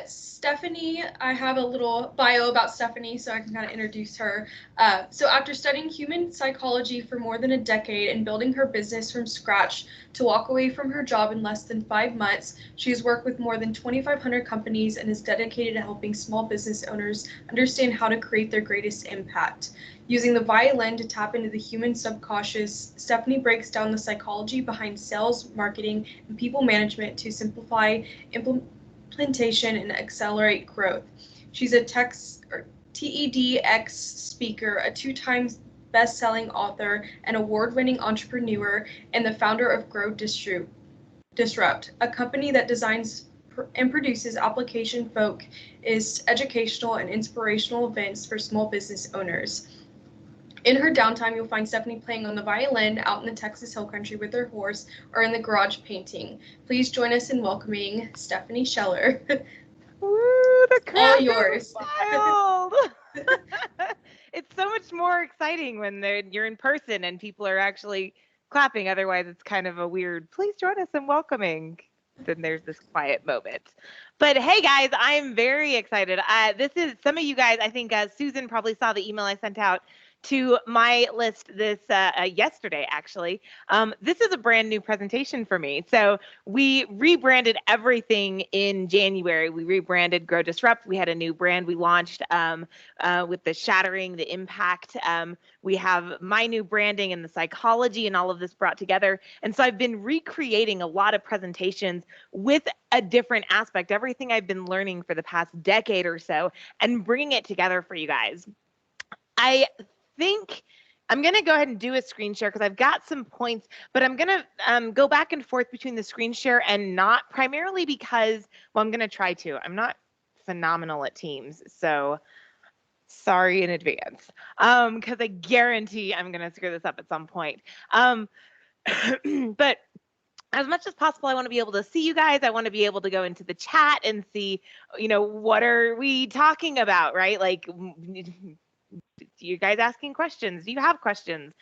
Stephanie, I have a little bio about Stephanie so I can kind of introduce her. So after studying human psychology for more than a decade and building her business from scratch to walk away from her job in less than 5 months, she has worked with more than 2,500 companies and is dedicated to helping small business owners understand how to create their greatest impact. Using the violin to tap into the human subconscious, Stephanie breaks down the psychology behind sales, marketing, and people management to simplify implementation and accelerate growth. She's a TEDx speaker, a two-time best-selling author, an award-winning entrepreneur, and the founder of Disrupt, a company that designs and produces application-focused educational and inspirational events for small business owners. In her downtime, you'll find Stephanie playing on the violin out in the Texas Hill Country with her horse or in the garage painting. Please join us in welcoming Stephanie Scheller. Woo, the All crowd goes yours. wild. It's so much more exciting when you're in person and people are actually clapping. Otherwise, it's kind of a weird, please join us in welcoming. Then there's this quiet moment. But hey, guys, I'm very excited. This is some of you guys, I think Susan probably saw the email I sent out to my list this yesterday, actually. This is a brand new presentation for me. So we rebranded everything in January. We rebranded Grow Disrupt. We had a new brand we launched with the shattering, the impact. We have my new branding and the psychology and all of this brought together. And so I've been recreating a lot of presentations with a different aspect, everything I've been learning for the past decade or so, and bringing it together for you guys. I think I'm going to go ahead and do a screen share because I've got some points, but I'm going to go back and forth between the screen share and not, primarily because, well, I'm going to try to. I'm not phenomenal at Teams, so sorry in advance, because I guarantee I'm going to screw this up at some point. But as much as possible, I want to be able to see you guys. I want to be able to go into the chat and see, what are we talking about, right? Like, you guys asking questions? Do you have questions?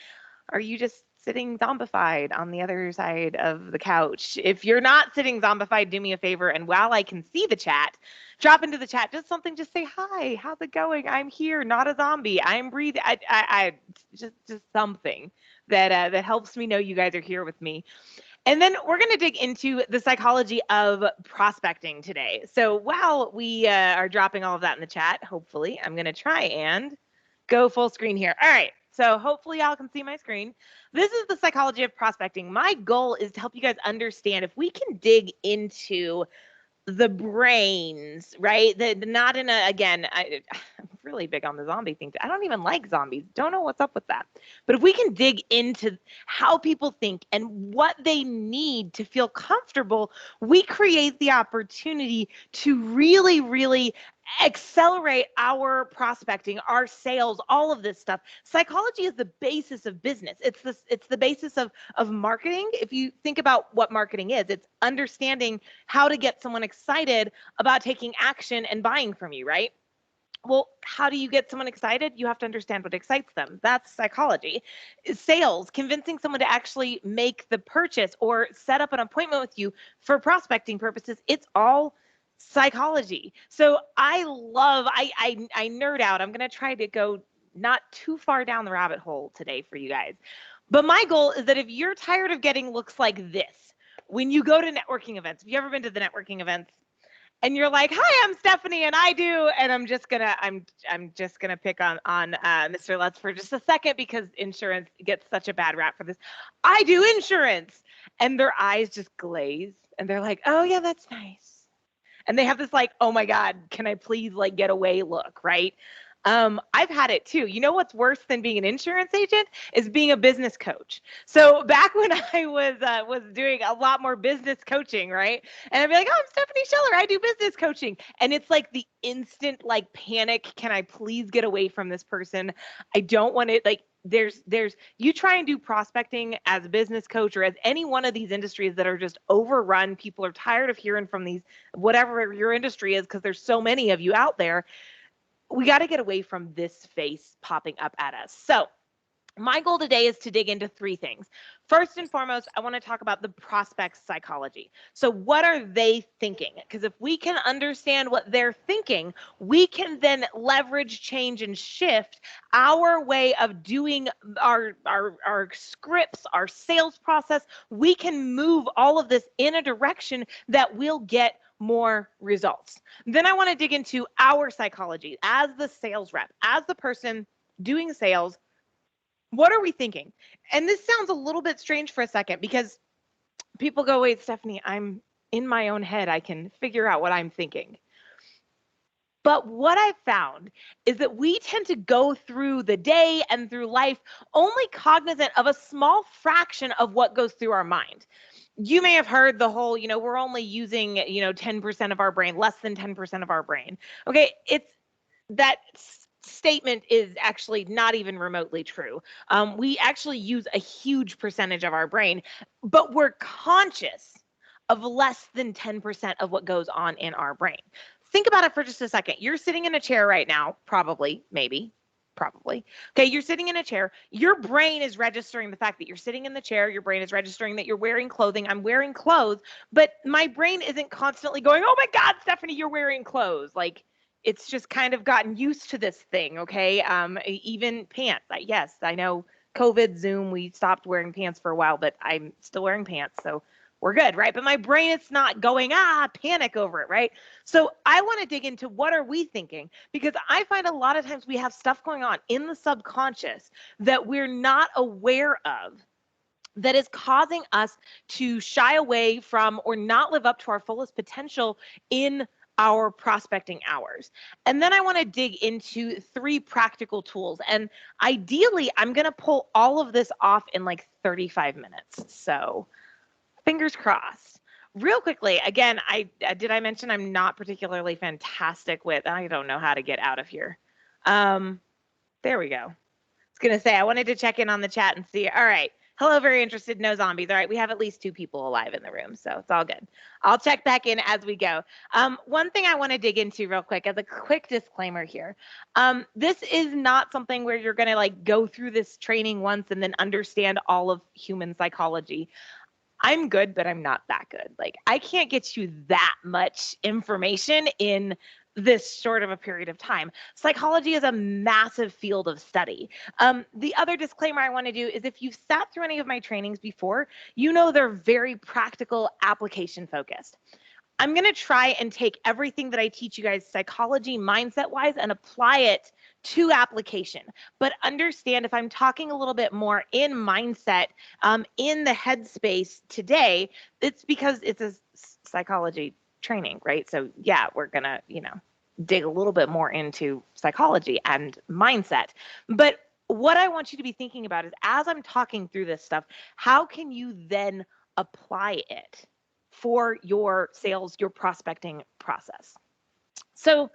Are you just sitting zombified on the other side of the couch? If you're not sitting zombified, do me a favor. And while I can see the chat, drop into the chat just something. Just say hi. How's it going? I'm here, not a zombie. I'm breathing. I just something that helps me know you guys are here with me. And then we're going to dig into the psychology of prospecting today. So while we are dropping all of that in the chat, hopefully, I'm going to try and go full screen here. All right. So hopefully y'all can see my screen. This is the psychology of prospecting. My goal is to help you guys understand if we can dig into the brains, right? Not in a, again, I'm really big on the zombie thing. I don't even like zombies. Don't know what's up with that. But if we can dig into how people think and what they need to feel comfortable, we create the opportunity to really, really accelerate our prospecting, our sales, all of this stuff. Psychology is the basis of business. It's the basis of marketing. If you think about what marketing is, it's understanding how to get someone excited about taking action and buying from you, right? Well, how do you get someone excited? You have to understand what excites them. That's psychology. Sales, convincing someone to actually make the purchase or set up an appointment with you for prospecting purposes, it's all psychology. So I nerd out. I'm going to try to go not too far down the rabbit hole today for you guys. But my goal is that if you're tired of getting looks like this, when you go to networking events, have you ever been to the networking events? And you're like, "Hi, I'm Stephanie, and I do," and I'm just gonna pick on Mr. Lutz for just a second because insurance gets such a bad rap for this. I do insurance, and their eyes just glaze, and they're like, "Oh yeah, that's nice," and they have this like, "Oh my God, can I please like get away?" look, right? I've had it too. You know what's worse than being an insurance agent is being a business coach. So back when I was doing a lot more business coaching, right? And I'd be like, "Oh, I'm Stephanie Scheller. I do business coaching," and it's like the instant like panic. Can I please get away from this person? I don't want it. Like there's you try and do prospecting as a business coach or as any one of these industries that are just overrun. People are tired of hearing from these whatever your industry is because there's so many of you out there. We got to get away from this face popping up at us. So My goal today is to dig into three things. First and foremost, I want to talk about the prospect's psychology. So what are they thinking? Because if we can understand what they're thinking, we can then leverage, change, and shift our way of doing our scripts, our sales process. We can move all of this in a direction that will get more results. Then I want to dig into our psychology as the sales rep, as the person doing sales. What are we thinking? And this sounds a little bit strange for a second because people go, wait, Stephanie, I'm in my own head. I can figure out what I'm thinking. But what I've found is that we tend to go through the day and through life only cognizant of a small fraction of what goes through our mind. You may have heard the whole, we're only using, 10% of our brain, less than 10% of our brain. Okay, it's that statement is actually not even remotely true. We actually use a huge percentage of our brain, but we're conscious of less than 10% of what goes on in our brain. Think about it for just a second. You're sitting in a chair right now, probably, maybe, probably. Okay, you're sitting in a chair. Your brain is registering the fact that you're sitting in the chair. Your brain is registering that you're wearing clothing. I'm wearing clothes, but my brain isn't constantly going, oh my God, Stephanie, you're wearing clothes. Like, it's just kind of gotten used to this thing, okay? Even pants. Yes, I know COVID, Zoom, we stopped wearing pants for a while, but I'm still wearing pants, so we're good, right? But my brain, it's not going, panic over it, right? So I want to dig into what are we thinking? Because I find a lot of times we have stuff going on in the subconscious that we're not aware of that is causing us to shy away from or not live up to our fullest potential in our prospecting hours. And then I want to dig into 3 practical tools. And ideally, I'm going to pull all of this off in like 35 minutes. So fingers crossed. Real quickly, again, did I mention I'm not particularly fantastic with, I don't know how to get out of here. There we go. I was going to say, I wanted to check in on the chat and see. All right. Hello, very interested, no zombies. All right, we have at least 2 people alive in the room, so it's all good. I'll check back in as we go. One thing I want to dig into real quick as a quick disclaimer here. This is not something where you're going to like go through this training once and then understand all of human psychology. I'm good, but I'm not that good. Like, I can't get you that much information in this short of a period of time. Psychology is a massive field of study. The other disclaimer I want to do is if you've sat through any of my trainings before, you know they're very practical, application focused. I'm going to try and take everything that I teach you guys psychology mindset wise and apply it to application. But understand if I'm talking a little bit more in mindset, in the headspace today, it's because it's a psychology training, right? So yeah, we're going to, dig a little bit more into psychology and mindset. But what I want you to be thinking about is as I'm talking through this stuff, how can you then apply it for your sales, your prospecting process? So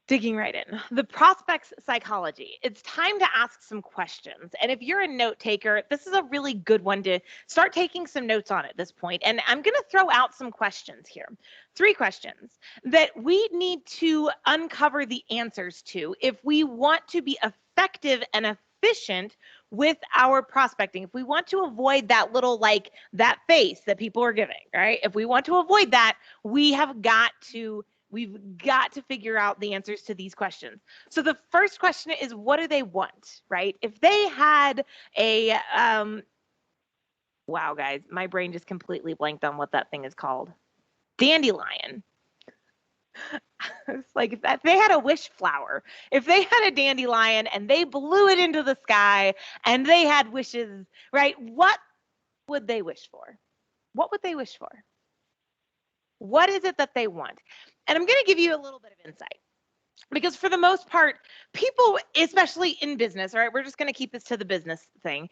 digging right in, the prospect's psychology. It's time to ask some questions. And if you're a note taker, this is a really good one to start taking some notes on at this point. And I'm going to throw out some questions here. 3 questions that we need to uncover the answers to if we want to be effective and efficient with our prospecting. If we want to avoid that little, like that face that people are giving, right? If we want to avoid that, we've got to figure out the answers to these questions. So the first question is, what do they want, right? If they had a, wow, guys, my brain just completely blanked on what that thing is called. Dandelion. It's like if they had a wish flower, if they had a dandelion and they blew it into the sky and they had wishes, right? What would they wish for? What would they wish for? What is it that they want? And I'm going to give you a little bit of insight. Because for the most part, people, especially in business, all right, we're just going to keep this to the business thing.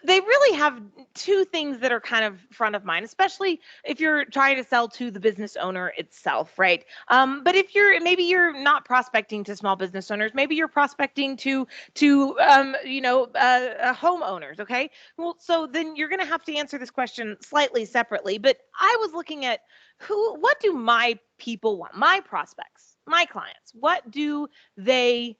They really have 2 things that are kind of front of mind, especially if you're trying to sell to the business owner itself, right? But if maybe you're not prospecting to small business owners, maybe you're prospecting to homeowners, okay? Well, so then you're going to have to answer this question slightly separately. But I was looking at what do my people want, my prospects, my clients, what do they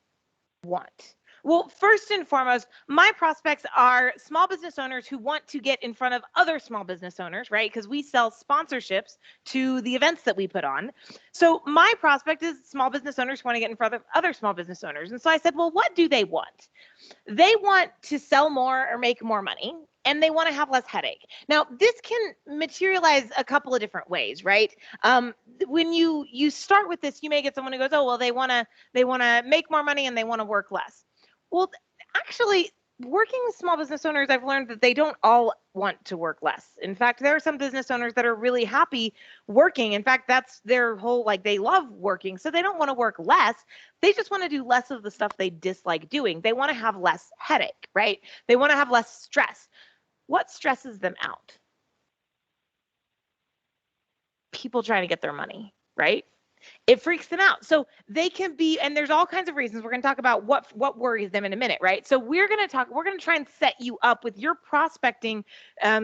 want? Well, first and foremost, my prospects are small business owners who want to get in front of other small business owners, right? Because we sell sponsorships to the events that we put on. So my prospect is small business owners who want to get in front of other small business owners. And so I said, well, what do they want? They want to sell more or make more money, and they want to have less headache. Now, this can materialize a couple of different ways, right? When you start with this, you may get someone who goes, oh, well, they want to make more money and they want to work less. Well, actually, working with small business owners, I've learned that they don't all want to work less. In fact, there are some business owners that are really happy working. In fact, that's their whole, like, they love working. So they don't want to work less. They just want to do less of the stuff they dislike doing. They want to have less headache, right? They want to have less stress. What stresses them out? People trying to get their money, right? It freaks them out. So they can be, and there's all kinds of reasons. We're going to talk about what worries them in a minute, right? So we're going to try and set you up with your prospecting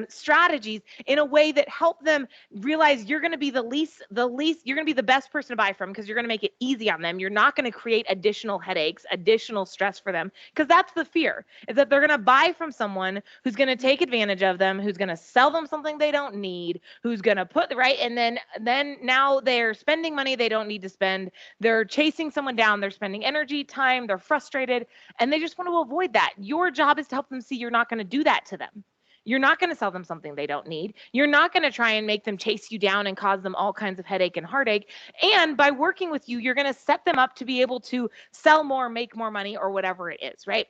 strategies in a way that help them realize you're going to be you're going to be the best person to buy from, because you're going to make it easy on them. You're not going to create additional headaches, additional stress for them, because that's the fear, is that they're going to buy from someone who's going to take advantage of them, who's going to sell them something they don't need, who's going to put the right, and then now they're spending money they don't need to spend. They're chasing someone down. They're spending energy, time. They're frustrated, and they just want to avoid that. Your job is to help them see you're not going to do that to them. You're not going to sell them something they don't need. You're not going to try and make them chase you down and cause them all kinds of headache and heartache. And by working with you, you're going to set them up to be able to sell more, make more money, or whatever it is, right?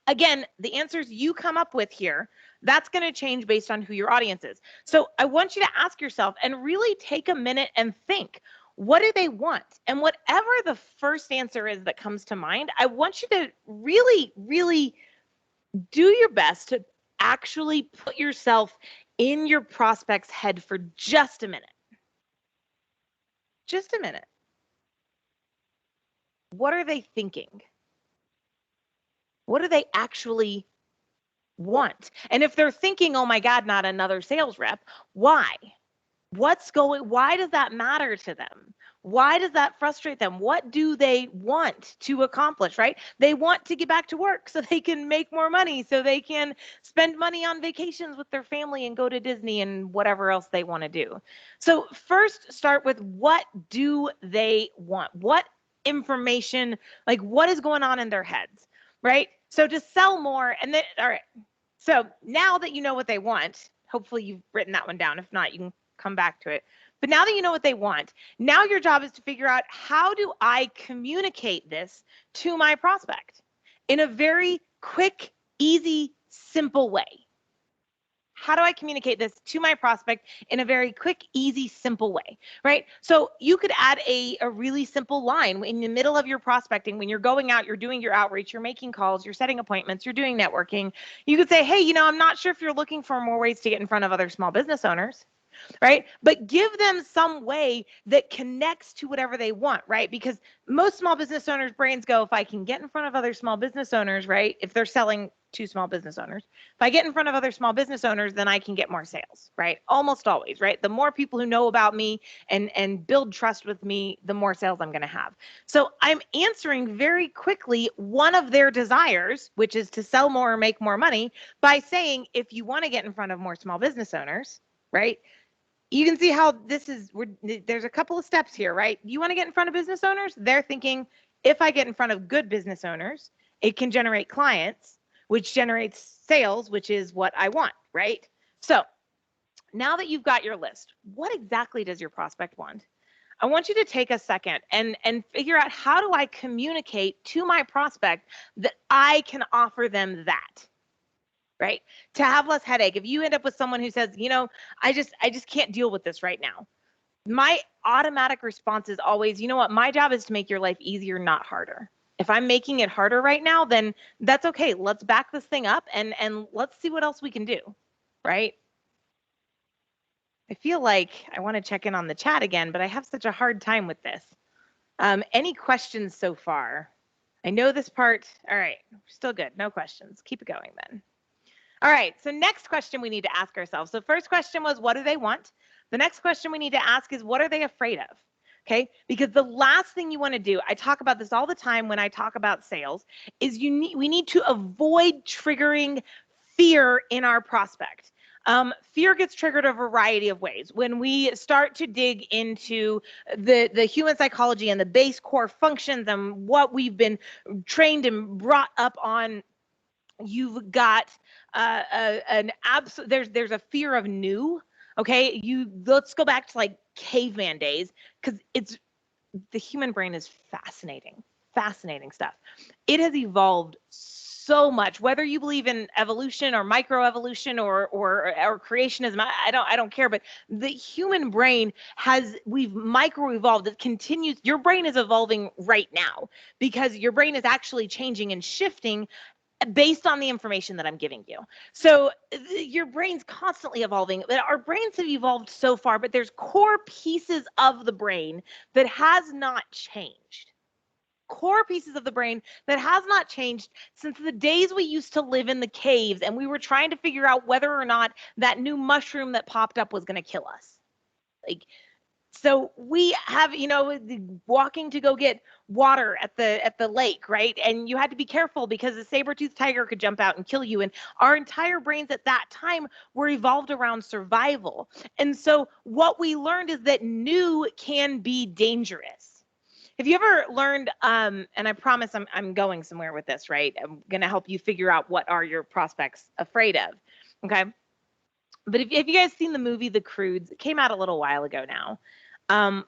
Again, the answers you come up with here, that's going to change based on who your audience is. So I want you to ask yourself and really take a minute and think, what do they want? And whatever the first answer is that comes to mind, I want you to really, really do your best to actually put yourself in your prospect's head for just a minute. Just a minute. What are they thinking? What do they actually want? And if they're thinking, oh my God, not another sales rep, why? Why does that matter to them? Why does that frustrate them? What do they want to accomplish, right? They want to get back to work so they can make more money, so they can spend money on vacations with their family and go to Disney and whatever else they want to do. So first, start with, what do they want? What information, like what is going on in their heads, right? So to sell more, and then, all right. So now that you know what they want, hopefully you've written that one down. If not, you can come back to it. But now that you know what they want, now your job is to figure out, how do I communicate this to my prospect in a very quick, easy, simple way? How do I communicate this to my prospect in a very quick, easy, simple way, right? So you could add a really simple line in the middle of your prospecting. When you're going out, you're doing your outreach, you're making calls, you're setting appointments, you're doing networking. You could say, hey, I'm not sure if you're looking for more ways to get in front of other small business owners, right? But give them some way that connects to whatever they want, right? Because most small business owners' brains go, if I can get in front of other small business owners, right? If they're selling to small business owners, if I get in front of other small business owners, then I can get more sales, right? Almost always, right? The more people who know about me and build trust with me, the more sales I'm going to have. So I'm answering very quickly one of their desires, which is to sell more or make more money, by saying, if you want to get in front of more small business owners, right? You can see how this is, there's a couple of steps here, right? You want to get in front of business owners? They're thinking, if I get in front of good business owners, it can generate clients, which generates sales, which is what I want, right? So now that you've got your list, what exactly does your prospect want? I want you to take a second and figure out, how do I communicate to my prospect that I can offer them that? Right? To have less headache. If you end up with someone who says, I just can't deal with this right now, my automatic response is always, you know what? My job is to make your life easier, not harder. If I'm making it harder right now, then that's okay. Let's back this thing up and let's see what else we can do, right? I feel like I want to check in on the chat again, but I have such a hard time with this. Any questions so far? I know this part. All right, still good. No questions. Keep it going then. All right, so next question we need to ask ourselves. So first question was, what do they want? The next question we need to ask is, what are they afraid of? Okay, because the last thing you want to do, I talk about this all the time when I talk about sales, is we need to avoid triggering fear in our prospect. Fear gets triggered a variety of ways. When we start to dig into the human psychology and the base core functions and what we've been trained and brought up on, you've got an absolute, there's a fear of new. Okay, let's go back to like caveman days, because the human brain is fascinating stuff. It has evolved so much, whether you believe in evolution or microevolution or creationism, I don't care, but the human brain we've micro evolved. It continues. Your brain is evolving right now because your brain is actually changing and shifting based on the information that I'm giving you. So your brain's constantly evolving. Our brains have evolved so far, but there's core pieces of the brain that has not changed. Core pieces of the brain that has not changed since the days we used to live in the caves and we were trying to figure out whether or not that new mushroom that popped up was going to kill us. Like, so we have, walking to go get water at the lake, right? And you had to be careful because a saber-toothed tiger could jump out and kill you. And our entire brains at that time were evolved around survival. And so what we learned is that new can be dangerous. Have you ever learned, and I promise I'm going somewhere with this, right? I'm going to help you figure out what are your prospects afraid of, okay? But have you guys seen the movie The Croods? It came out a little while ago now.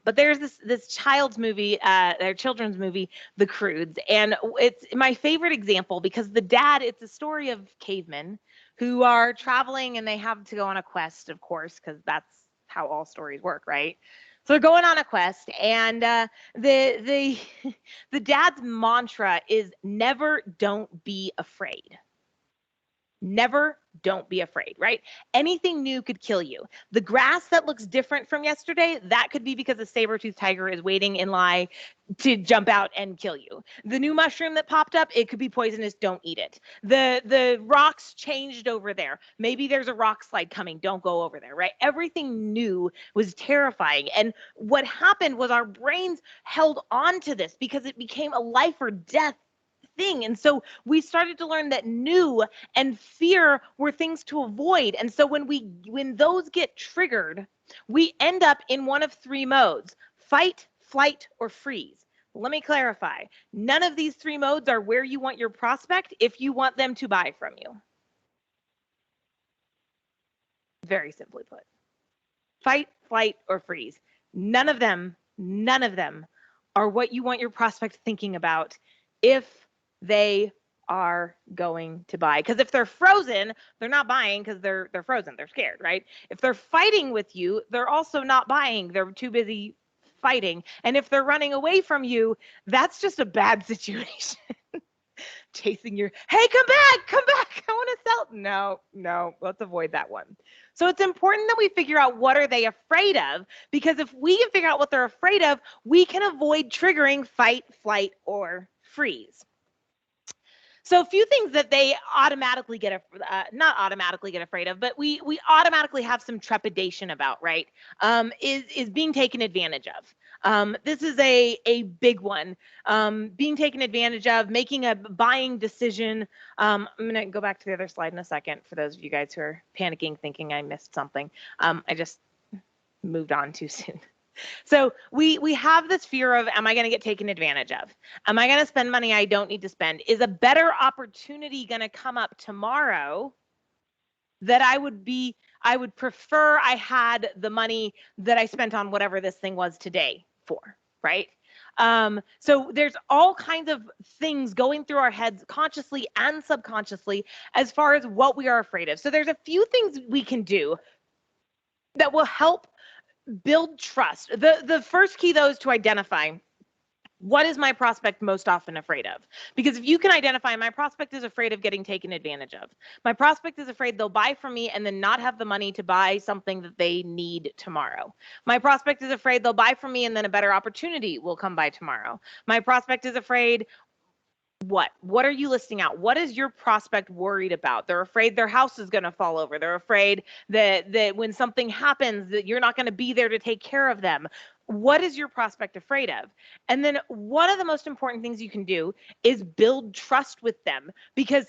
But there's this children's movie, The Croods, and it's my favorite example because it's a story of cavemen who are traveling and they have to go on a quest, of course, because that's how all stories work, right? So they're going on a quest, and the dad's mantra is never, don't be afraid. Never, don't be afraid, right? Anything new could kill you. The grass that looks different from yesterday, that could be because a saber-toothed tiger is waiting in line to jump out and kill you. The new mushroom that popped up, it could be poisonous, don't eat it. The rocks changed over there. Maybe there's a rock slide coming, don't go over there, right? Everything new was terrifying. And what happened was our brains held on to this because it became a life or death thing. And so we started to learn that new and fear were things to avoid. And so when those get triggered, we end up in one of three modes: fight, flight, or freeze. Let me clarify. None of these three modes are where you want your prospect if you want them to buy from you. Very simply put. Fight, flight, or freeze. None of them are what you want your prospect thinking about if they are going to buy. Because if they're frozen, they're not buying because they're frozen. They're scared, right? If they're fighting with you, they're also not buying. They're too busy fighting. And if they're running away from you, that's just a bad situation. Chasing hey, come back, I want to sell. No, let's avoid that one. So it's important that we figure out what are they afraid of, because if we can figure out what they're afraid of, we can avoid triggering fight, flight, or freeze. So a few things that they automatically not automatically get afraid of, but we automatically have some trepidation about, right? Is being taken advantage of. This is a big one. Being taken advantage of, making a buying decision. I'm going to go back to the other slide in a second for those of you guys who are panicking, thinking I missed something. I just moved on too soon. So we have this fear of, am I going to get taken advantage of? Am I going to spend money I don't need to spend? Is a better opportunity going to come up tomorrow that I would prefer I had the money that I spent on whatever this thing was today for, right? So there's all kinds of things going through our heads consciously and subconsciously as far as what we are afraid of. So there's a few things we can do that will help build trust. The first key, though, is to identify what is my prospect most often afraid of. Because if you can identify, my prospect is afraid of getting taken advantage of. My prospect is afraid they'll buy from me and then not have the money to buy something that they need tomorrow. My prospect is afraid they'll buy from me and then a better opportunity will come by tomorrow. My prospect is afraid, what are you listing out? What is your prospect worried about? They're afraid their house is going to fall over. They're afraid that when something happens that you're not going to be there to take care of them. What is your prospect afraid of? And then one of the most important things you can do is build trust with them. Because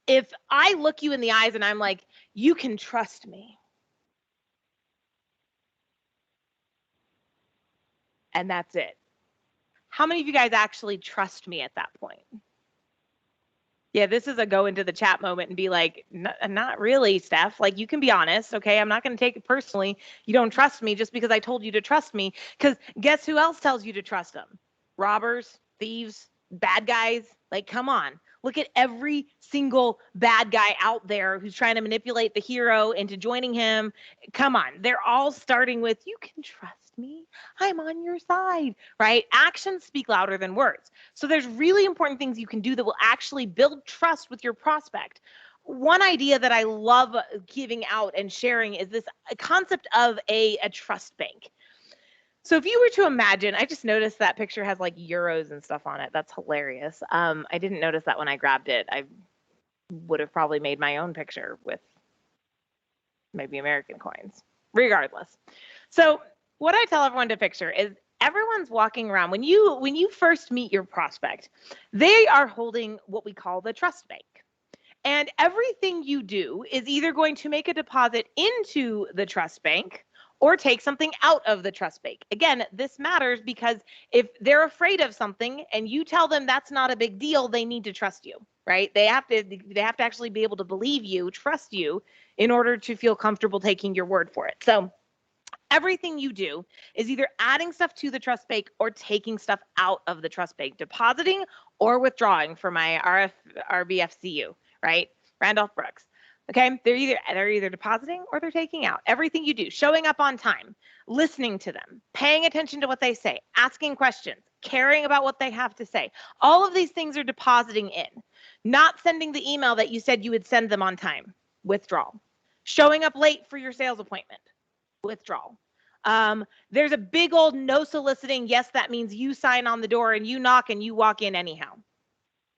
if I look you in the eyes and I'm like, you can trust me, and that's it. How many of you guys actually trust me at that point? Yeah, this is a go into the chat moment and be like, not really, Steph. Like, you can be honest, okay? I'm not going to take it personally. You don't trust me just because I told you to trust me. Because guess who else tells you to trust them? Robbers, thieves, bad guys. Like, come on. Look at every single bad guy out there who's trying to manipulate the hero into joining him. Come on. They're all starting with, you can trust me. I'm on your side, right? Actions speak louder than words. So there's really important things you can do that will actually build trust with your prospect. One idea that I love giving out and sharing is this concept of a trust bank. So if you were to imagine, I just noticed that picture has like euros and stuff on it. That's hilarious. I didn't notice that when I grabbed it. I would have probably made my own picture with maybe American coins. Regardless. So what I tell everyone to picture is everyone's walking around. When you first meet your prospect, they are holding what we call the trust bank. And everything you do is either going to make a deposit into the trust bank or take something out of the trust bank. Again, this matters because if they're afraid of something and you tell them that's not a big deal, they need to trust you, right? They have to actually be able to believe you, trust you in order to feel comfortable taking your word for it. So everything you do is either adding stuff to the trust bank or taking stuff out of the trust bank, depositing or withdrawing for my RBFCU, right? Randolph Brooks. Okay, they're either depositing or they're taking out. Everything you do, showing up on time, listening to them, paying attention to what they say, asking questions, caring about what they have to say. All of these things are depositing in. Not sending the email that you said you would send them on time, withdrawal. Showing up late for your sales appointment, withdrawal. There's a big old no soliciting. Yes, that means you sign on the door and you knock and you walk in anyhow.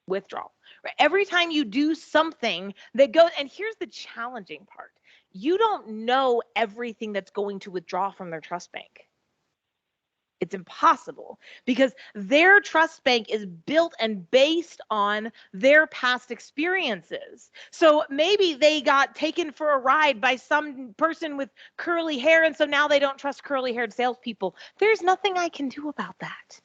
Withdrawal. Right? Every time you do something that goes, and here's the challenging part. You don't know everything that's going to withdraw from their trust bank. It's impossible because their trust bank is built and based on their past experiences. So maybe they got taken for a ride by some person with curly hair, and so now they don't trust curly-haired salespeople. There's nothing I can do about that,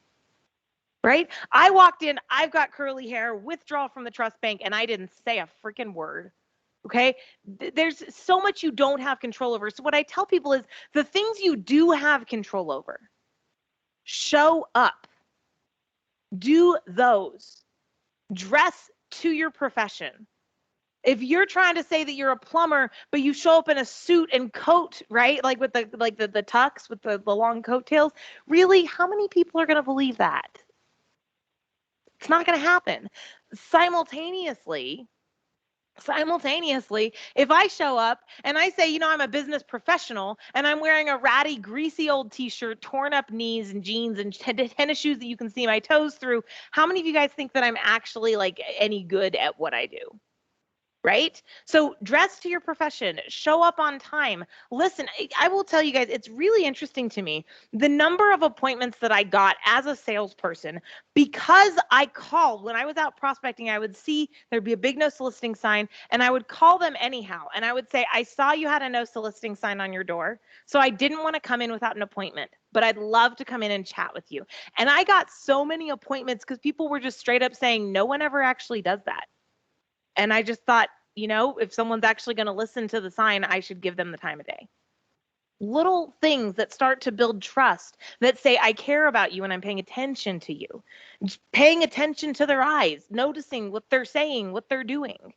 right? I walked in, I've got curly hair, withdraw from the trust bank, and I didn't say a freaking word. Okay, there's so much you don't have control over. So what I tell people is the things you do have control over, show up, do those, dress to your profession. If you're trying to say that you're a plumber, but you show up in a suit and coat, right? Like with the tux with the long coattails, really, how many people are going to believe that? It's not going to happen. Simultaneously, if I show up and I say, you know, I'm a business professional and I'm wearing a ratty, greasy old t-shirt, torn up knees and jeans and tennis shoes that you can see my toes through, how many of you guys think that I'm actually like any good at what I do? Right? So dress to your profession, show up on time. Listen, I will tell you guys, it's really interesting to me, the number of appointments that I got as a salesperson because I called. When I was out prospecting, I would see there'd be a big no soliciting sign and I would call them anyhow. And I would say, I saw you had a no soliciting sign on your door. So I didn't want to come in without an appointment, but I'd love to come in and chat with you. And I got so many appointments because people were just straight up saying, no one ever actually does that. And I just thought, you know, if someone's actually going to listen to the sign, I should give them the time of day. Little things that start to build trust that say, I care about you and I'm paying attention to you. Paying attention to their eyes, noticing what they're saying, what they're doing.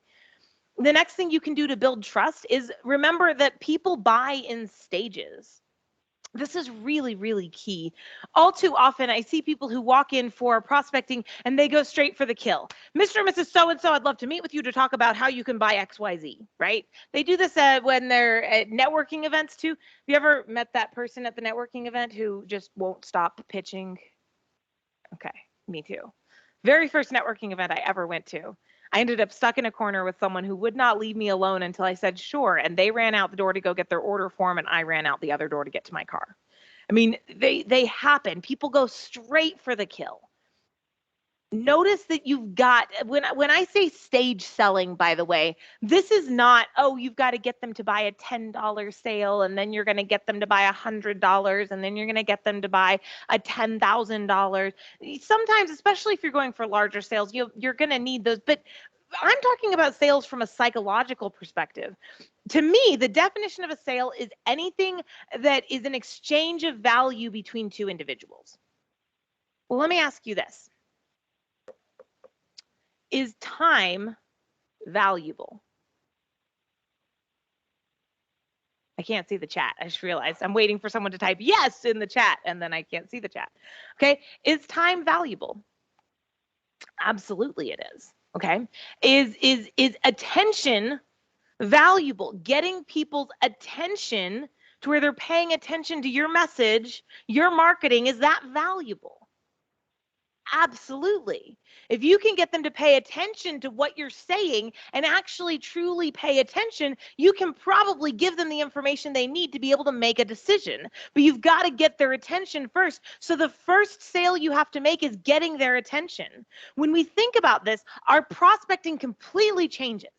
The next thing you can do to build trust is remember that people buy in stages. This is really, really key. All too often, I see people who walk in for prospecting and they go straight for the kill. Mr. and Mrs. So-and-so, I'd love to meet with you to talk about how you can buy XYZ, right? They do this when they're at networking events too. Have you ever met that person at the networking event who just won't stop pitching? Okay, me too. Very first networking event I ever went to. I ended up stuck in a corner with someone who would not leave me alone until I said, sure. And they ran out the door to go get their order form and I ran out the other door to get to my car. I mean, they happen. People go straight for the kill. Notice that you've got, when I say stage selling, by the way, this is not, oh, you've got to get them to buy a $10 sale, and then you're going to get them to buy $100, and then you're going to get them to buy a $10,000. Sometimes, especially if you're going for larger sales, you're going to need those. But I'm talking about sales from a psychological perspective. To me, the definition of a sale is anything that is an exchange of value between two individuals. Well, let me ask you this. Is time valuable? I can't see the chat. I just realized I'm waiting for someone to type yes in the chat, and then I can't see the chat. Okay. Is time valuable? Absolutely it is. Okay. Is attention valuable? Getting people's attention to where they're paying attention to your message, your marketing, is that valuable? Absolutely. If you can get them to pay attention to what you're saying and actually truly pay attention, you can probably give them the information they need to be able to make a decision. But you've got to get their attention first. So the first sale you have to make is getting their attention. When we think about this, our prospecting completely changes.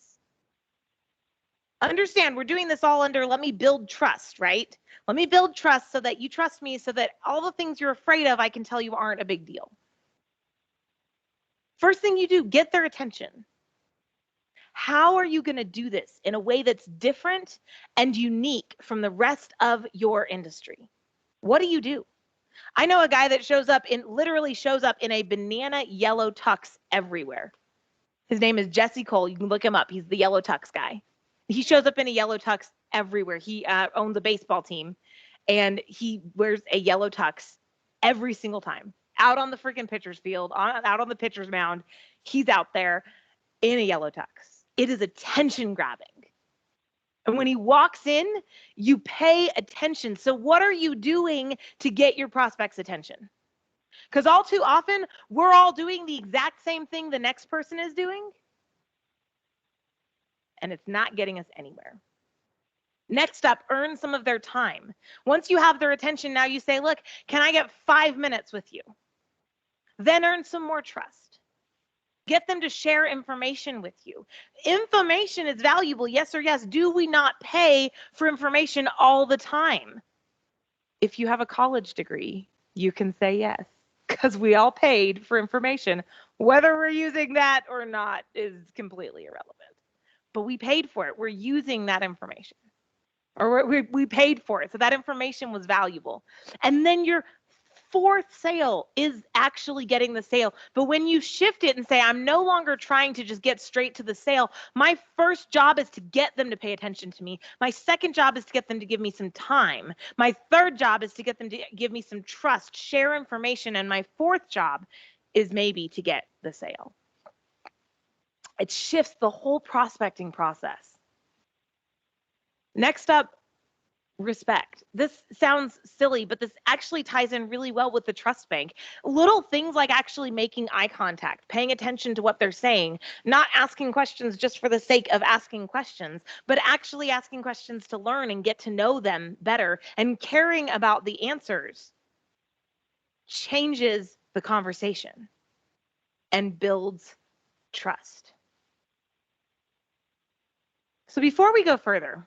Understand, we're doing this all under, let me build trust, right? Let me build trust so that you trust me, so that all the things you're afraid of, I can tell you aren't a big deal. First thing you do, get their attention. How are you going to do this in a way that's different and unique from the rest of your industry? What do? I know a guy that literally shows up in a banana yellow tux everywhere. His name is Jesse Cole. You can look him up. He's the yellow tux guy. He shows up in a yellow tux everywhere. He owns a baseball team, and he wears a yellow tux every single time. Out on the freaking pitcher's field, out on the pitcher's mound, he's out there in a yellow tux. It is attention grabbing. And when he walks in, you pay attention. So what are you doing to get your prospect's attention? Because all too often, we're all doing the exact same thing the next person is doing, and it's not getting us anywhere. Next up, earn some of their time. Once you have their attention, now you say, look, can I get 5 minutes with you? Then earn some more trust. Get them to share information with you. Information is valuable, yes or yes. Do we not pay for information all the time? If you have a college degree, you can say yes, because we all paid for information. Whether we're using that or not is completely irrelevant. But we paid for it. We're using that information. Or we paid for it. So that information was valuable. And then your fourth sale is actually getting the sale. But when you shift it and say, I'm no longer trying to just get straight to the sale, my first job is to get them to pay attention to me. My second job is to get them to give me some time. My third job is to get them to give me some trust, share information. And my fourth job is maybe to get the sale. It shifts the whole prospecting process. Next up, respect. This sounds silly, but this actually ties in really well with the trust bank. Little things like actually making eye contact, paying attention to what they're saying, not asking questions just for the sake of asking questions, but actually asking questions to learn and get to know them better, and caring about the answers changes the conversation and builds trust. So before we go further,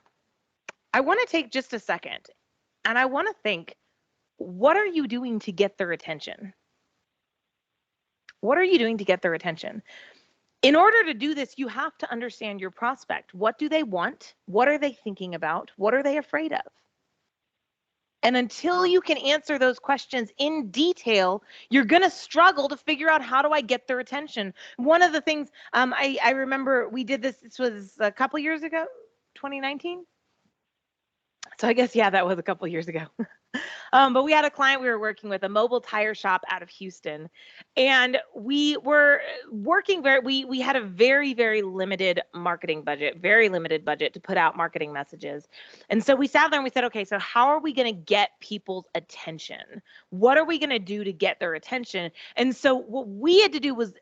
I want to take just a second and I want to think, what are you doing to get their attention? What are you doing to get their attention? In order to do this, you have to understand your prospect. What do they want? What are they thinking about? What are they afraid of? And until you can answer those questions in detail, you're going to struggle to figure out, how do I get their attention? One of the things I remember we did this was a couple years ago, 2019. So I guess, yeah, that was a couple years ago. But we had a client we were working with, a mobile tire shop out of Houston. And we were working we had a very, very limited marketing budget, very limited budget to put out marketing messages. And so we sat there and we said, okay, so how are we going to get people's attention? What are we going to do to get their attention? And so what we had to do was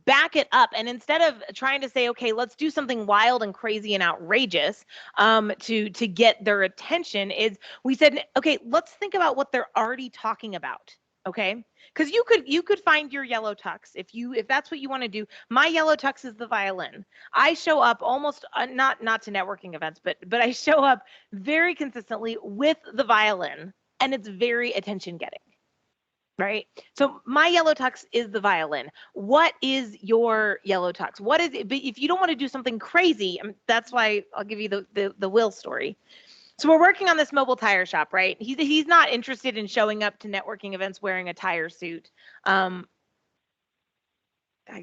back it up. And instead of trying to say, okay, let's do something wild and crazy and outrageous to get their attention, is we said, okay, let's think about what they're already talking about. Okay, because you could find your yellow tux if that's what you want to do. My yellow tux is the violin. I show up almost not to networking events, but I show up very consistently with the violin, and it's very attention getting. Right? So my yellow tux is the violin. What is your yellow tux? What is it? But if you don't want to do something crazy, that's why I'll give you the Will story. So we're working on this mobile tire shop, right? He's not interested in showing up to networking events wearing a tire suit. I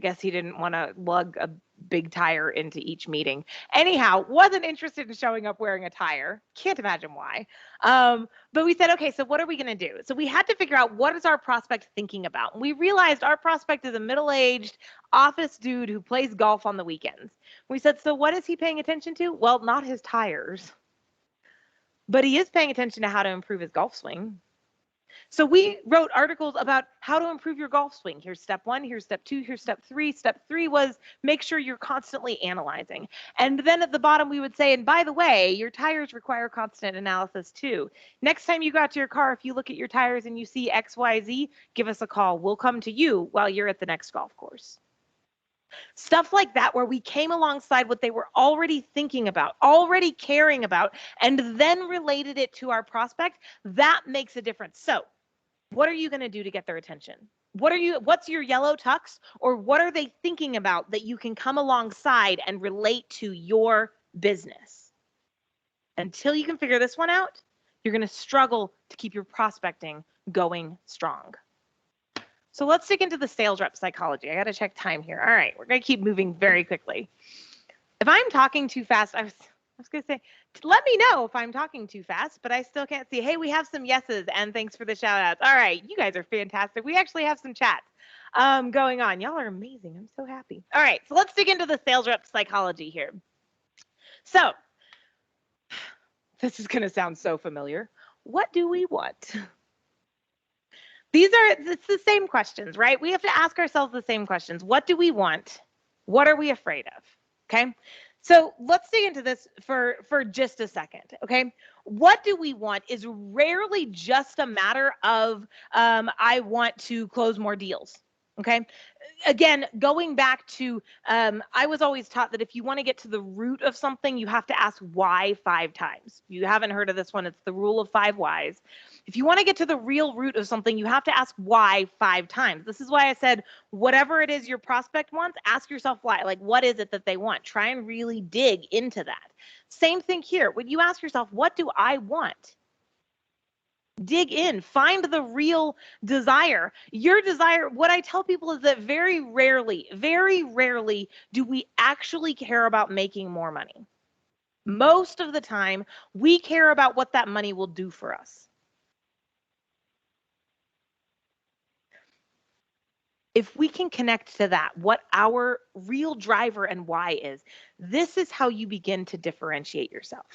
guess he didn't want to lug a big tire into each meeting. Anyhow, wasn't interested in showing up wearing a tire. Can't imagine why. But we said, okay, so what are we going to do? So we had to figure out, what is our prospect thinking about? And we realized our prospect is a middle-aged office dude who plays golf on the weekends. We said, so what is he paying attention to? Well, not his tires, but he is paying attention to how to improve his golf swing. So we wrote articles about how to improve your golf swing. Here's step 1, here's step 2, here's step 3. Step 3 was make sure you're constantly analyzing. And then at the bottom, we would say, and by the way, your tires require constant analysis too. Next time you go out to your car, if you look at your tires and you see X, Y, Z, give us a call. We'll come to you while you're at the next golf course. Stuff like that, where we came alongside what they were already thinking about, already caring about, and then related it to our prospect. That makes a difference. So what are you going to do to get their attention? What's your yellow tux, or what are they thinking about that you can come alongside and relate to your business? Until you can figure this one out, you're going to struggle to keep your prospecting going strong. So let's dig into the sales rep psychology. I got to check time here. All right, we're going to keep moving very quickly. If I'm talking too fast, I was going to say, let me know if I'm talking too fast, but I still can't see. Hey, we have some yeses, and thanks for the shout outs. All right, you guys are fantastic. We actually have some chats going on. Y'all are amazing. I'm so happy. All right, so let's dig into the sales rep psychology here. So this is going to sound so familiar. What do we want? It's the same questions, right? We have to ask ourselves the same questions. What do we want? What are we afraid of? Okay. So let's dig into this for just a second. Okay. What do we want is rarely just a matter of, I want to close more deals. Okay. Again, going back to, I was always taught that if you want to get to the root of something, you have to ask why 5 times. If you haven't heard of this one, it's the rule of 5 whys. If you want to get to the real root of something, you have to ask why 5 times. This is why I said, whatever it is your prospect wants, ask yourself why. Like, what is it that they want? Try and really dig into that. Same thing here. When you ask yourself, what do I want? Dig in, find the real desire. Your desire, what I tell people is that very rarely do we actually care about making more money. Most of the time, we care about what that money will do for us. If we can connect to that, what our real driver and why is, this is how you begin to differentiate yourself.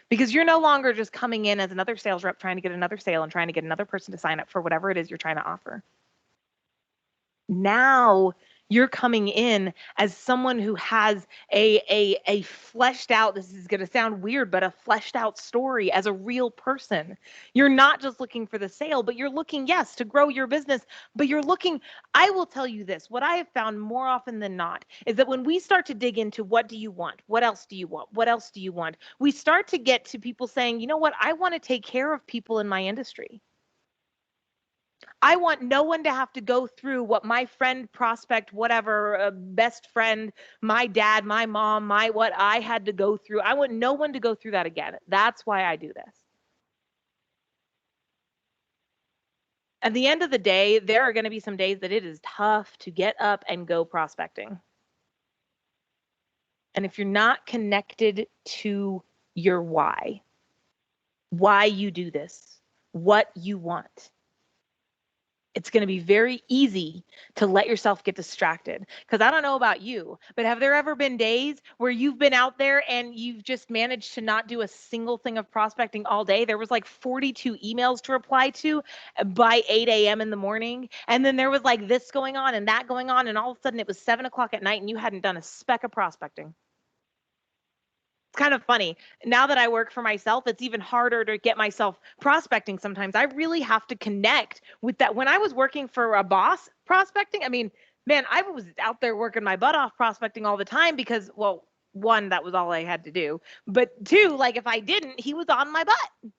Because you're no longer just coming in as another sales rep trying to get another sale and trying to get another person to sign up for whatever it is you're trying to offer. Now you're coming in as someone who has a fleshed out, this is going to sound weird, but a fleshed out story as a real person. You're not just looking for the sale, but you're looking, yes, to grow your business, but you're looking, I will tell you this, what I have found more often than not is that when we start to dig into what do you want? What else do you want? What else do you want? We start to get to people saying, you know what? I want to take care of people in my industry. I want no one to have to go through what my friend, prospect, whatever, best friend, my dad, my mom, what I had to go through. I want no one to go through that again. That's why I do this. At the end of the day, there are going to be some days that it is tough to get up and go prospecting. And if you're not connected to your why you do this, what you want, it's going to be very easy to let yourself get distracted. Because I don't know about you, but have there ever been days where you've been out there and you've just managed to not do a single thing of prospecting all day? There was like 42 emails to reply to by 8 a.m. in the morning. And then there was like this going on and that going on. And all of a sudden it was 7 o'clock at night and you hadn't done a speck of prospecting. It's kind of funny. Now that I work for myself, it's even harder to get myself prospecting sometimes. I really have to connect with that. When I was working for a boss prospecting, I mean, man, I was out there working my butt off prospecting all the time because, well, one, that was all I had to do. But two, like if I didn't, he was on my butt.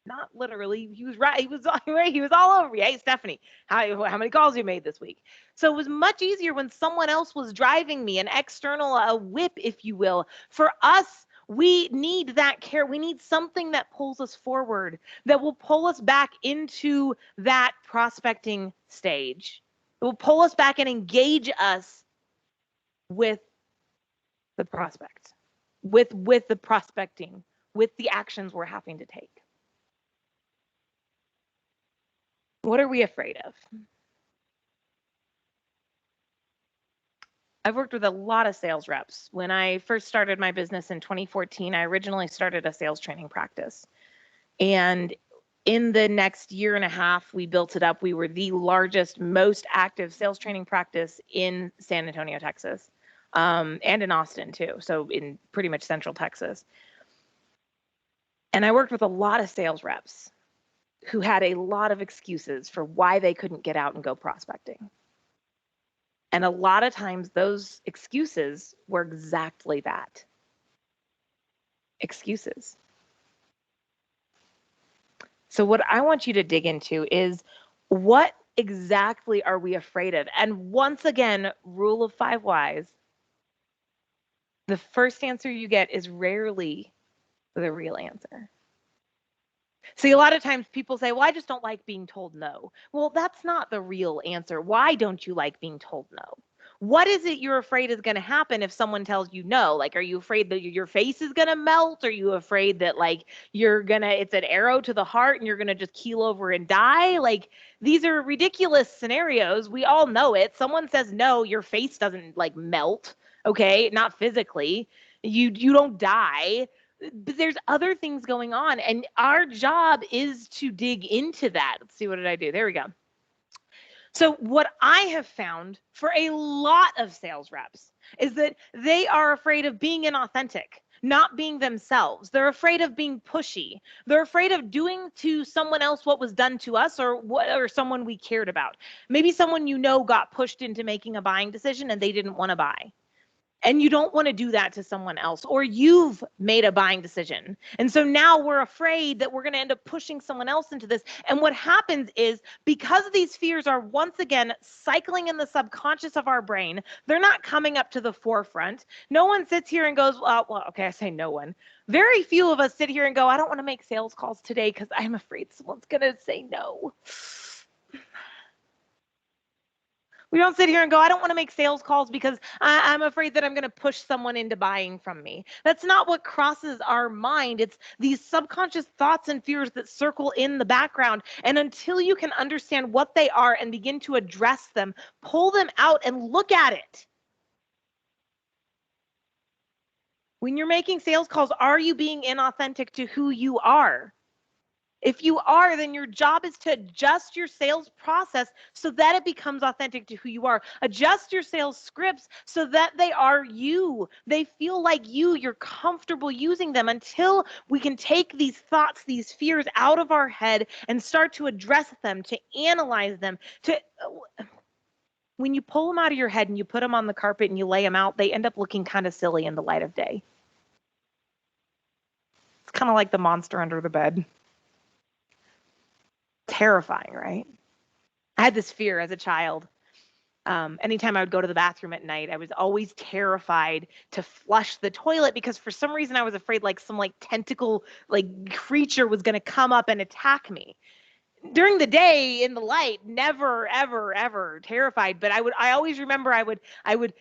Not literally. He was right. He was he was all over me. Hey, Stephanie, how many calls you made this week? So it was much easier when someone else was driving me, an external, a whip, if you will. For us, we need that care. We need something that pulls us forward, that will pull us back into that prospecting stage. It will pull us back and engage us with the prospect, with the prospecting, with the actions we're having to take. What are we afraid of? I've worked with a lot of sales reps. When I first started my business in 2014, I originally started a sales training practice. And in the next year and a half, we built it up. We were the largest, most active sales training practice in San Antonio, Texas, and in Austin too. So in pretty much central Texas. And I worked with a lot of sales reps who had a lot of excuses for why they couldn't get out and go prospecting. And a lot of times those excuses were exactly that. Excuses. So what I want you to dig into is, what exactly are we afraid of? And once again, rule of 5 whys. The first answer you get is rarely the real answer. See, a lot of times people say, well, I just don't like being told no. Well, that's not the real answer. Why don't you like being told no? What is it you're afraid is going to happen if someone tells you no? Like, are you afraid that your face is going to melt? Are you afraid that like it's an arrow to the heart and you're going to just keel over and die? Like, these are ridiculous scenarios. We all know it. Someone says no, your face doesn't like melt. Okay. Not physically. You don't die. But there's other things going on, and our job is to dig into that. Let's see, what did I do? There we go. So what I have found for a lot of sales reps is that they are afraid of being inauthentic, not being themselves. They're afraid of being pushy. They're afraid of doing to someone else what was done to us, or someone we cared about. Maybe someone got pushed into making a buying decision and they didn't want to buy. And you don't want to do that to someone else, or you've made a buying decision. And so now we're afraid that we're going to end up pushing someone else into this. And what happens is, because these fears are once again cycling in the subconscious of our brain, they're not coming up to the forefront. No one sits here and goes, well, okay, I say no one. Very few of us sit here and go, I don't want to make sales calls today because I'm afraid someone's going to say no. We don't sit here and go, I don't want to make sales calls because I'm afraid that I'm going to push someone into buying from me. That's not what crosses our mind. It's these subconscious thoughts and fears that circle in the background. And until you can understand what they are and begin to address them, pull them out and look at it. When you're making sales calls, are you being inauthentic to who you are? If you are, then your job is to adjust your sales process so that it becomes authentic to who you are. Adjust your sales scripts so that they are you. They feel like you. You're comfortable using them, until we can take these thoughts, these fears out of our head and start to address them, to analyze them. When you pull them out of your head and you put them on the carpet and you lay them out, they end up looking kind of silly in the light of day. It's kind of like the monster under the bed. Terrifying, right? I had this fear as a child. Anytime I would go to the bathroom at night, I was always terrified to flush the toilet because for some reason I was afraid like some like tentacle like creature was going to come up and attack me. During the day in the light, never, ever, ever terrified. But I always remember I would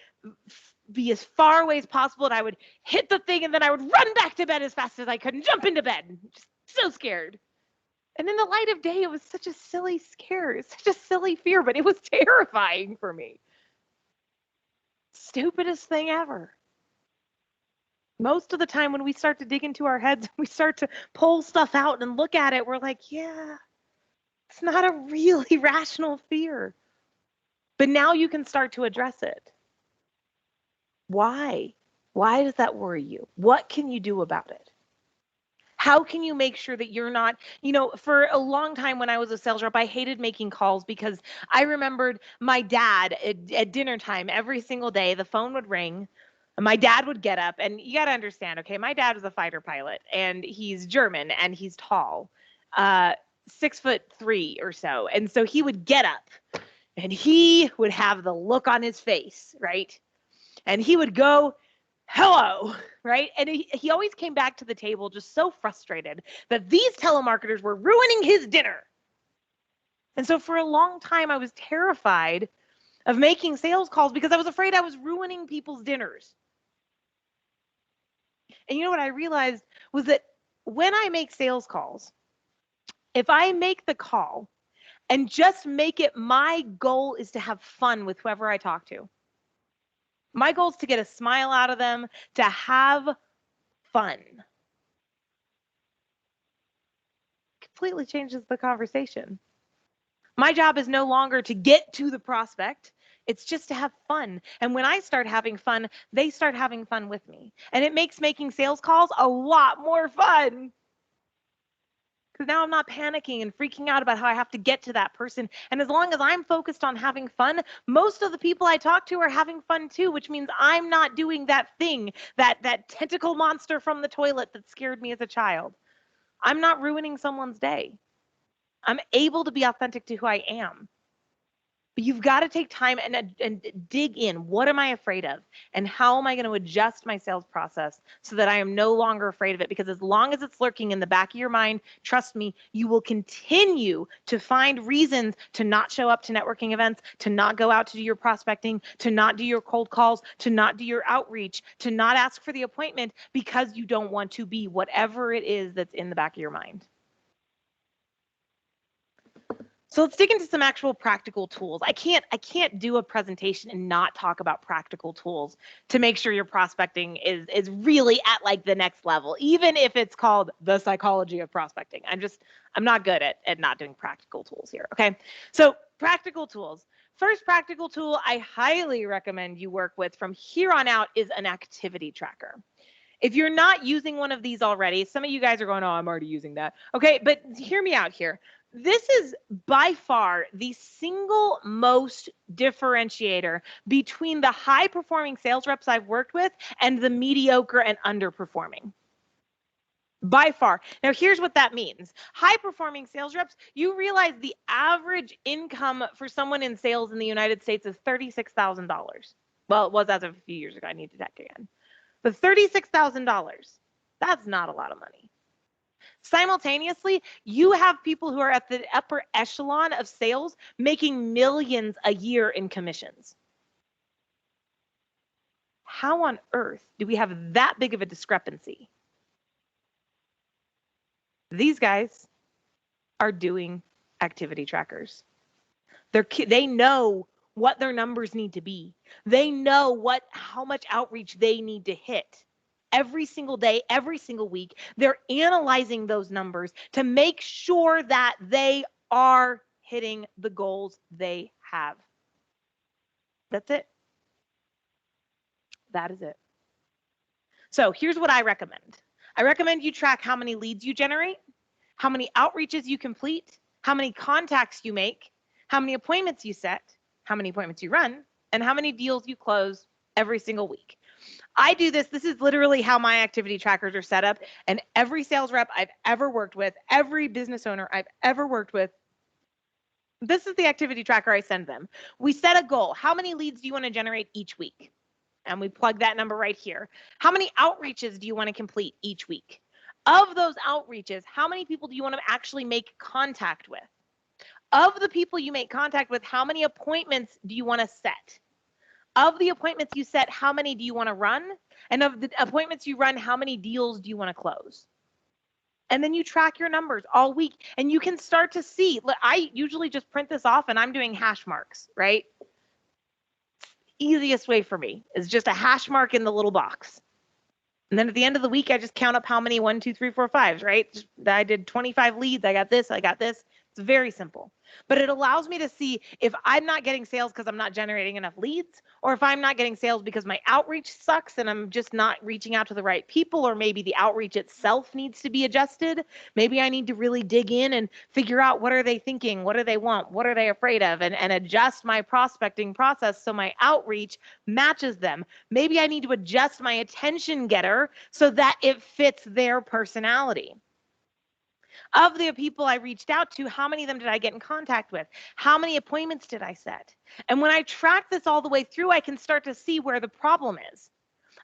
be as far away as possible, and I would hit the thing, and then I would run back to bed as fast as I could and jump into bed. Just so scared. And in the light of day, it was such a silly scare, such a silly fear, but it was terrifying for me. Stupidest thing ever. Most of the time when we start to dig into our heads, we start to pull stuff out and look at it, we're like, yeah, it's not a really rational fear. But now you can start to address it. Why? Why does that worry you? What can you do about it? How can you make sure that you're not, for a long time when I was a sales rep, I hated making calls because I remembered my dad at dinner time every single day, the phone would ring. My dad would get up, and you got to understand, okay, my dad was a fighter pilot, and he's German, and he's tall, 6'3" or so. And so he would get up, and he would have the look on his face, right? And he would go, hello, right? And he always came back to the table just so frustrated that these telemarketers were ruining his dinner. And so for a long time, I was terrified of making sales calls because I was afraid I was ruining people's dinners. And you know what I realized was that when I make sales calls, if I make the call and just make it my goal is to have fun with whoever I talk to. My goal is to get a smile out of them, to have fun. Completely changes the conversation. My job is no longer to get to the prospect. It's just to have fun. And when I start having fun, they start having fun with me. And it makes making sales calls a lot more fun. Because now I'm not panicking and freaking out about how I have to get to that person. And as long as I'm focused on having fun, most of the people I talk to are having fun too, which means I'm not doing that thing, that tentacle monster from the toilet that scared me as a child. I'm not ruining someone's day. I'm able to be authentic to who I am. But you've got to take time and dig in. What am I afraid of? And how am I going to adjust my sales process so that I am no longer afraid of it? Because as long as it's lurking in the back of your mind, trust me, you will continue to find reasons to not show up to networking events, to not go out to do your prospecting, to not do your cold calls, to not do your outreach, to not ask for the appointment because you don't want to be whatever it is that's in the back of your mind. So let's dig into some actual practical tools. I can't do a presentation and not talk about practical tools to make sure your prospecting is really at like the next level, even if it's called the psychology of prospecting. I'm not good at not doing practical tools here. Okay. So practical tools. First practical tool I highly recommend you work with from here on out is an activity tracker. If you're not using one of these already, some of you guys are going, oh, I'm already using that. Okay, but hear me out here. This is by far the single most differentiator between the high-performing sales reps I've worked with and the mediocre and underperforming. By far. Now, here's what that means. High-performing sales reps, you realize the average income for someone in sales in the United States is $36,000. Well, it was as of a few years ago. I need to check again. But $36,000, that's not a lot of money. Simultaneously, you have people who are at the upper echelon of sales making millions a year in commissions. How on earth do we have that big of a discrepancy? These guys are doing activity trackers. They know what their numbers need to be. They know how much outreach they need to hit. Every single day, every single week, they're analyzing those numbers to make sure that they are hitting the goals they have. That's it. That is it. So here's what I recommend. I recommend you track how many leads you generate, how many outreaches you complete, how many contacts you make, how many appointments you set, how many appointments you run, and how many deals you close every single week. I do this. This is literally how my activity trackers are set up. And every sales rep I've ever worked with, every business owner I've ever worked with, this is the activity tracker I send them. We set a goal. How many leads do you want to generate each week? And we plug that number right here. How many outreaches do you want to complete each week? Of those outreaches, how many people do you want to actually make contact with? Of the people you make contact with, how many appointments do you want to set? Of the appointments you set, how many do you want to run? And of the appointments you run, how many deals do you want to close? And then you track your numbers all week and you can start to see. I usually just print this off and I'm doing hash marks, right? Easiest way for me is just a hash mark in the little box. And then at the end of the week, I just count up how many 1, 2, 3, 4, 5s, right? I did 25 leads. I got this. It's It's very simple, but it allows me to see if I'm not getting sales because I'm not generating enough leads, or if I'm not getting sales because my outreach sucks and I'm just not reaching out to the right people, or maybe the outreach itself needs to be adjusted. Maybe I need to really dig in and figure out what are they thinking, what do they want, what are they afraid of, and adjust my prospecting process so my outreach matches them. Maybe I need to adjust my attention getter so that it fits their personality. Of the people I reached out to, how many of them did I get in contact with? How many appointments did I set? And when I track this all the way through, I can start to see where the problem is.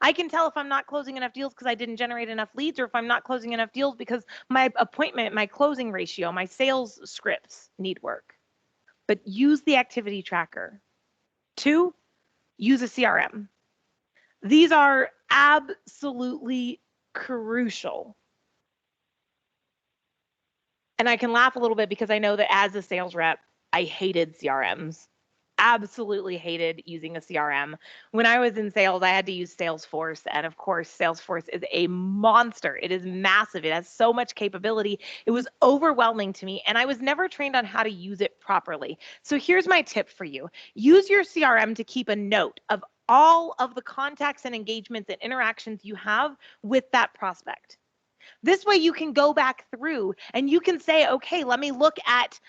I can tell if I'm not closing enough deals because I didn't generate enough leads, or if I'm not closing enough deals because my appointment, my closing ratio, my sales scripts need work. But use the activity tracker. 2, use a CRM. These are absolutely crucial. And I can laugh a little bit because I know that as a sales rep, I hated CRMs. Absolutely hated using a CRM. When I was in sales, I had to use Salesforce. And of course, Salesforce is a monster. It is massive. It has so much capability. It was overwhelming to me. And I was never trained on how to use it properly. So here's my tip for you. Use your CRM to keep a note of all of the contacts and engagements and interactions you have with that prospect. This way you can go back through and you can say, okay, let me look at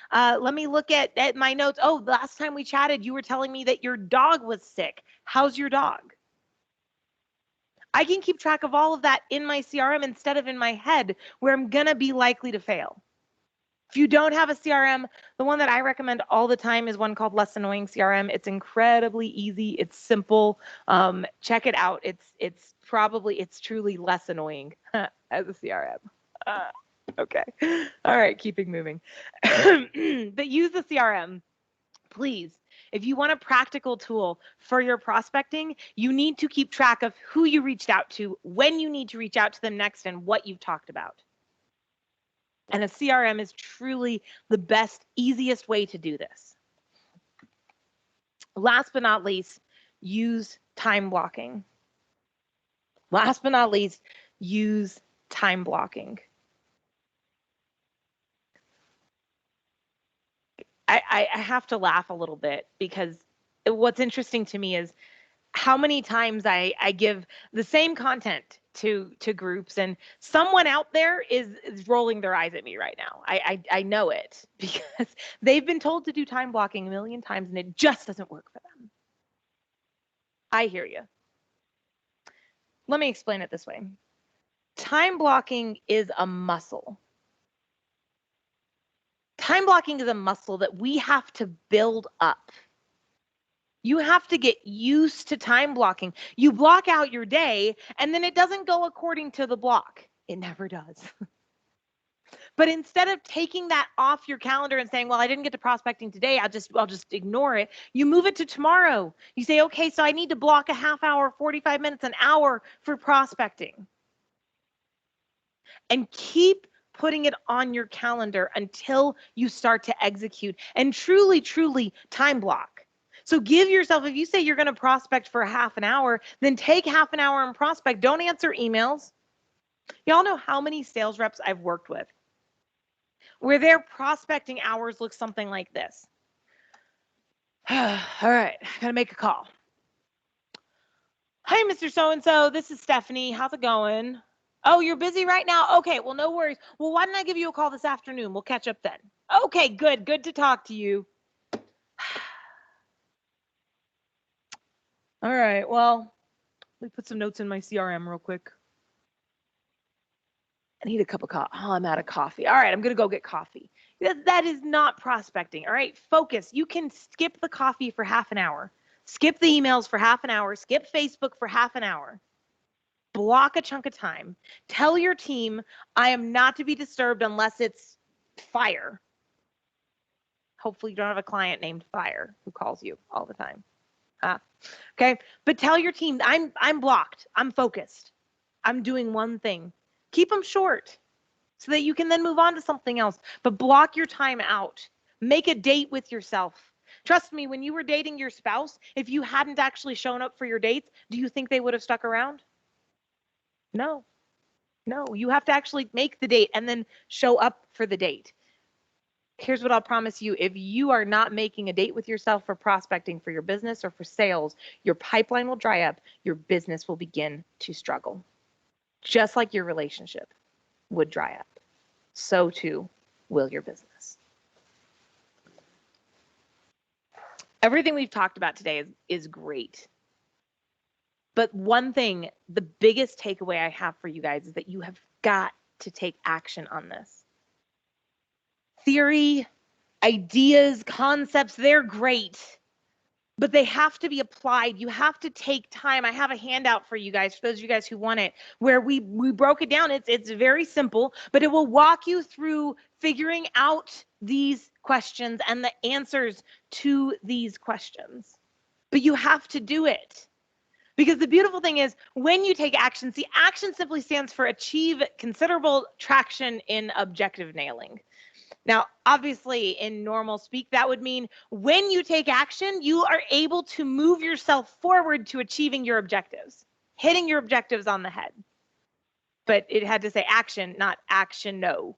my notes. Oh, the last time we chatted, you were telling me that your dog was sick. How's your dog? I can keep track of all of that in my CRM instead of in my head where I'm going to be likely to fail. If you don't have a CRM, the one that I recommend all the time is one called Less Annoying CRM. It's incredibly easy. It's simple. Check it out. It's truly less annoying as a CRM. Okay. All right. Keeping moving. But use the CRM, please. If you want a practical tool for your prospecting, you need to keep track of who you reached out to, when you need to reach out to them next, and what you've talked about. And a CRM is truly the best, easiest way to do this. Last but not least, use time blocking. Last but not least, use time blocking. I have to laugh a little bit because what's interesting to me is how many times I give the same content to groups, and someone out there is rolling their eyes at me right now. I know it because they've been told to do time blocking a million times and it just doesn't work for them. I hear you. Let me explain it this way. Time blocking is a muscle. Time blocking is a muscle that we have to build up. You have to get used to time blocking. You block out your day and then it doesn't go according to the block. It never does. But instead of taking that off your calendar and saying, well, I didn't get to prospecting today, I'll just ignore it. You move it to tomorrow. You say, okay, so I need to block a half hour, 45 minutes, an hour for prospecting. And keep putting it on your calendar until you start to execute and truly, truly time block. So give yourself, if you say you're going to prospect for half an hour, then take half an hour and prospect. Don't answer emails. Y'all know how many sales reps I've worked with where their prospecting hours look something like this. All right, I got to make a call. Hi, Mr. So-and-so. This is Stephanie. How's it going? Oh, you're busy right now? Okay, well, no worries. Well, why don't I give you a call this afternoon? We'll catch up then. Okay, good. Good to talk to you. All right, well, let me put some notes in my CRM real quick. I need a cup of coffee. Oh, I'm out of coffee. All right, I'm going to go get coffee. That is not prospecting. All right, focus. You can skip the coffee for half an hour. Skip the emails for half an hour. Skip Facebook for half an hour. Block a chunk of time. Tell your team, I am not to be disturbed unless it's fire. Hopefully you don't have a client named Fire who calls you all the time. Okay, but tell your team, I'm blocked. I'm focused. I'm doing one thing. Keep them short so that you can then move on to something else. But block your time out. Make a date with yourself. Trust me, when you were dating your spouse, if you hadn't actually shown up for your dates, do you think they would have stuck around? No, you have to actually make the date and then show up for the date. Here's what I'll promise you. If you are not making a date with yourself for prospecting for your business or for sales, your pipeline will dry up. Your business will begin to struggle. Just like your relationship would dry up, so too will your business. Everything we've talked about today is great. But one thing, the biggest takeaway I have for you guys is that you have got to take action on this. Theory, ideas, concepts, they're great, but they have to be applied. You have to take time. I have a handout for you guys, for those of you guys who want it, where we broke it down. It's very simple, but it will walk you through figuring out these questions and the answers to these questions. But you have to do it. Because the beautiful thing is when you take action, see, action simply stands for achieve considerable traction in objective nailing. Now, obviously, in normal speak, that would mean when you take action, you are able to move yourself forward to achieving your objectives, hitting your objectives on the head. But it had to say action, not action, no,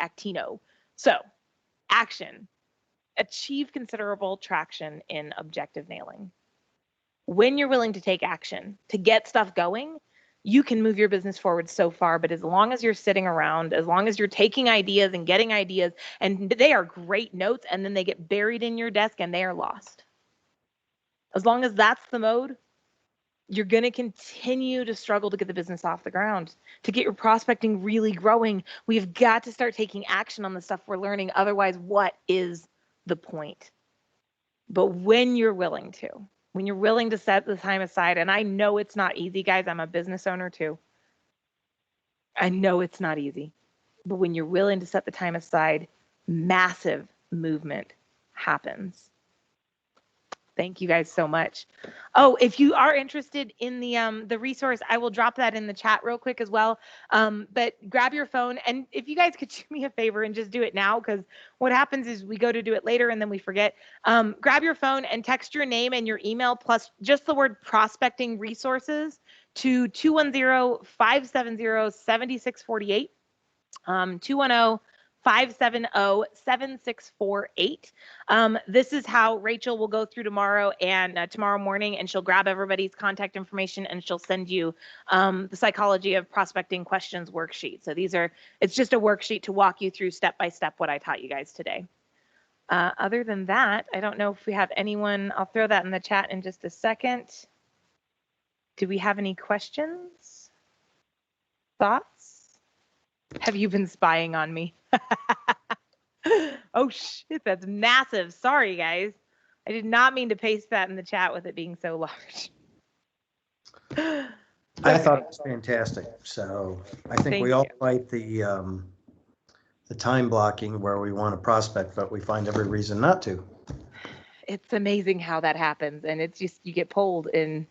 actino. So, action, achieve considerable traction in objective nailing. When you're willing to take action to get stuff going, you can move your business forward so far. But as long as you're sitting around, as long as you're taking ideas and getting ideas, and they are great notes, and then they get buried in your desk and they are lost. As long as that's the mode, you're going to continue to struggle to get the business off the ground. To get your prospecting really growing, we've got to start taking action on the stuff we're learning. Otherwise, what is the point? But when you're willing to set the time aside, and I know it's not easy, guys. I'm a business owner too. I know it's not easy. But when you're willing to set the time aside, massive movement happens. Thank you guys so much. Oh, if you are interested in the resource, I will drop that in the chat real quick as well. But grab your phone, and if you guys could do me a favor and just do it now, because what happens is we go to do it later and then we forget. Grab your phone and text your name and your email plus just the word prospecting resources to 210-570-7648. 210-570-7648. This is how Rachel will go through tomorrow and tomorrow morning, and she'll grab everybody's contact information and she'll send you the Psychology of Prospecting Questions worksheet. So it's just a worksheet to walk you through step by step what I taught you guys today. Other than that, I don't know if we have anyone. I'll throw that in the chat in just a second. Do we have any questions? Thoughts? Have you been spying on me? Oh shit, that's massive. Sorry, guys. I did not mean to paste that in the chat with it being so large. I thought it was fantastic. So I think we all like the time blocking where we want to prospect, but we find every reason not to. It's amazing how that happens. And it's just, you get pulled in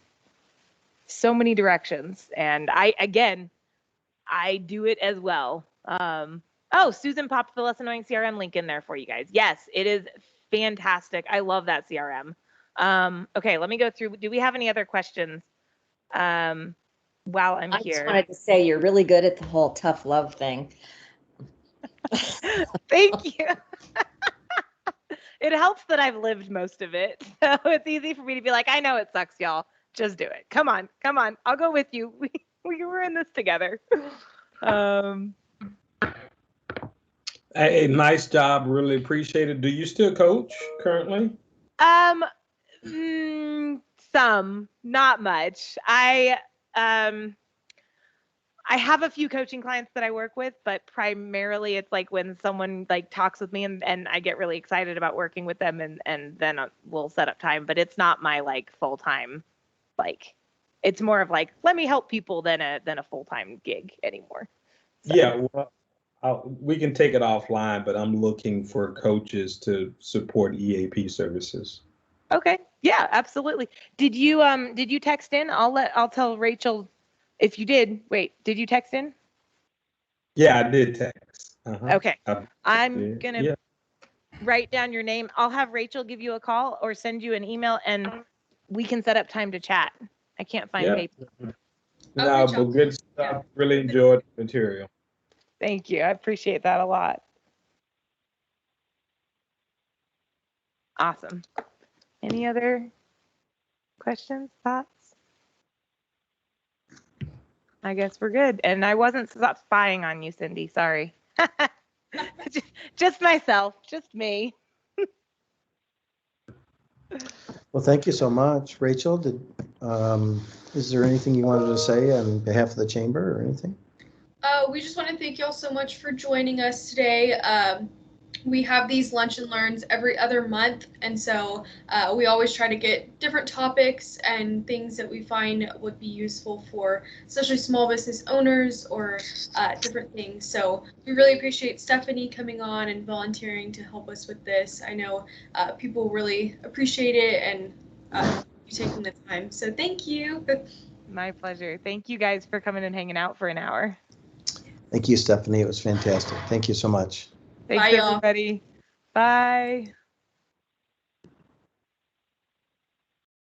so many directions. And I do it as well. Oh, Susan popped the Less Annoying CRM link in there for you guys. Yes, it is fantastic. I love that CRM. Okay, let me go through. Do we have any other questions while I'm here? I just wanted to say you're really good at the whole tough love thing. Thank you. It helps that I've lived most of it. So it's easy for me to be like, I know it sucks, y'all. Just do it. Come on. I'll go with you. We were in this together. Hey, nice job. Really appreciate it. Do you still coach currently? Some, not much. I have a few coaching clients that I work with, but primarily it's like when someone like talks with me and I get really excited about working with them and then we'll set up time, but it's not my like full-time, like it's more of like, let me help people than a full-time gig anymore. So. Yeah, well, we can take it offline, but I'm looking for coaches to support EAP services. Okay. Yeah, absolutely. Did you text in? I'll tell Rachel if you did. Wait, did you text in? Yeah, I did text. Okay. I'm going to write down your name. I'll have Rachel give you a call or send you an email and we can set up time to chat. I can't find paper. No, but good stuff. Yeah. Really enjoyed the material. Thank you. I appreciate that a lot. Awesome. Any other questions, thoughts? I guess we're good. And I wasn't spying on you, Cindy. Sorry. Just myself, just me. Well, thank you so much. Rachel, is there anything you wanted to say on behalf of the chamber or anything? We just want to thank y'all so much for joining us today. We have these lunch and learns every other month, and so we always try to get different topics and things that we find would be useful for especially small business owners or different things. So we really appreciate Stephanie coming on and volunteering to help us with this. I know people really appreciate it and you taking the time. So thank you. My pleasure. Thank you guys for coming and hanging out for an hour. Thank you, Stephanie. It was fantastic. Thank you so much. Thanks, Bye, y'all. everybody. Bye.